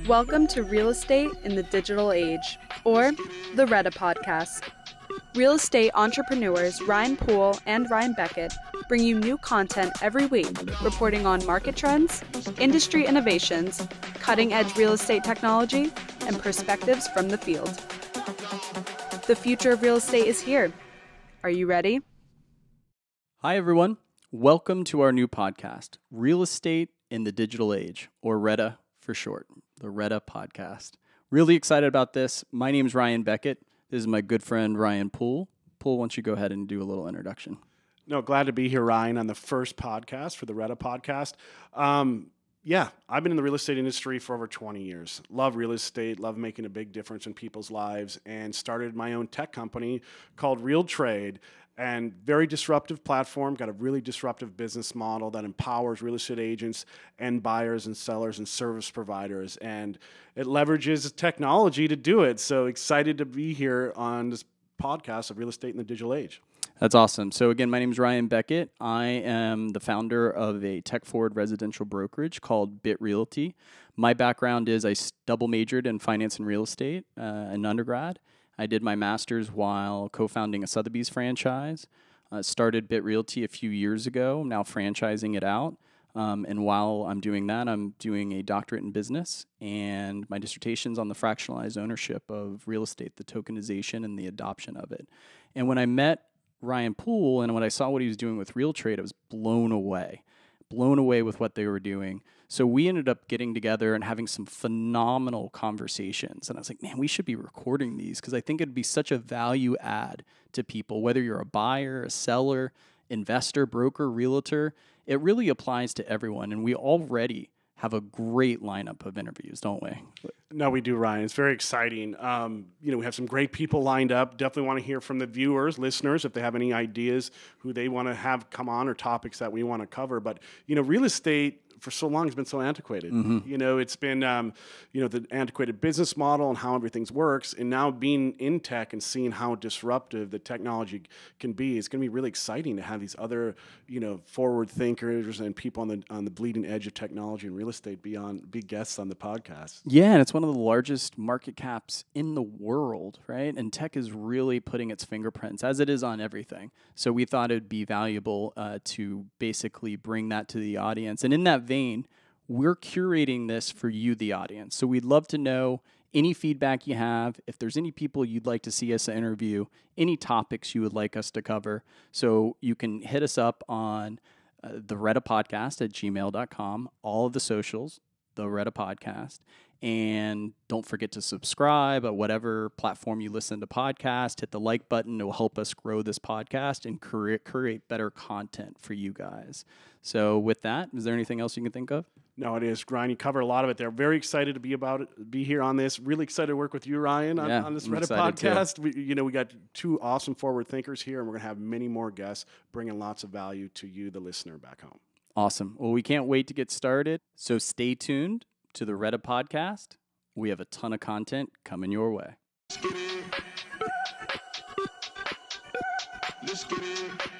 Welcome to Real Estate in the Digital Age, or the REDA Podcast. Real estate entrepreneurs Ryan Poole and Ryan Beckett bring you new content every week, reporting on market trends, industry innovations, cutting-edge real estate technology, and perspectives from the field. The future of real estate is here. Are you ready? Hi, everyone. Welcome to our new podcast, Real Estate in the Digital Age, or REDA for short, the REDA Podcast. Really excited about this. My name is Ryan Beckett. This is my good friend, Ryan Poole. Poole, why don't you go ahead and do a little introduction? No, glad to be here, Ryan, on the first podcast for the REDA Podcast. I've been in the real estate industry for over 20 years. Love real estate, love making a big difference in people's lives, and started my own tech company called RealTrade. And very disruptive platform, got a really disruptive business model that empowers real estate agents and buyers and sellers and service providers. And it leverages technology to do it. So excited to be here on this podcast of Real Estate in the Digital Age. That's awesome. So again, my name is Ryan Beckett. I am the founder of a tech-forward residential brokerage called BitRealty. My background is I double majored in finance and real estate in undergrad. I did my master's while co-founding a Sotheby's franchise. Started BitRealty a few years ago. I'm now franchising it out. And while I'm doing that, I'm doing a doctorate in business. And my dissertation's on the fractionalized ownership of real estate, the tokenization and the adoption of it. And when I met Ryan Poole and when I saw what he was doing with RealTrade, I was blown away with what they were doing. So we ended up getting together and having some phenomenal conversations. And I was like, man, we should be recording these because I think it'd be such a value add to people, whether you're a buyer, a seller, investor, broker, realtor. It really applies to everyone. And we already have a great lineup of interviews, don't we? No, we do, Ryan. It's very exciting. We have some great people lined up. Definitely want to hear from the viewers, listeners, if they have any ideas who they want to have come on or topics that we want to cover. But, real estate for so long has been so antiquated. Mm-hmm. It's been, the antiquated business model and how everything works. And now being in tech and seeing how disruptive the technology can be, it's going to be really exciting to have these other, forward thinkers and people on the bleeding edge of technology and real estate be guests on the podcast. Yeah, and it's one of the largest market caps in the world, right? And tech is really putting its fingerprints, as it is on everything. So we thought it would be valuable to basically bring that to the audience. And in that vein, we're curating this for you, the audience. So we'd love to know any feedback you have, if there's any people you'd like to see us interview, any topics you would like us to cover. So you can hit us up on the REDA Podcast at gmail.com, all of the socials, the REDA Podcast. And don't forget to subscribe at whatever platform you listen to podcasts. Hit the like button. It will help us grow this podcast and create better content for you guys. So with that, is there anything else you can think of? No, it is, Ryan. You covered a lot of it there. Very excited to be here on this. Really excited to work with you, Ryan, on this REDA podcast. We got two awesome forward thinkers here, and we're going to have many more guests bringing lots of value to you, the listener, back home. Awesome. Well, we can't wait to get started. So stay tuned to the REDA Podcast. We have a ton of content coming your way. Let's get it.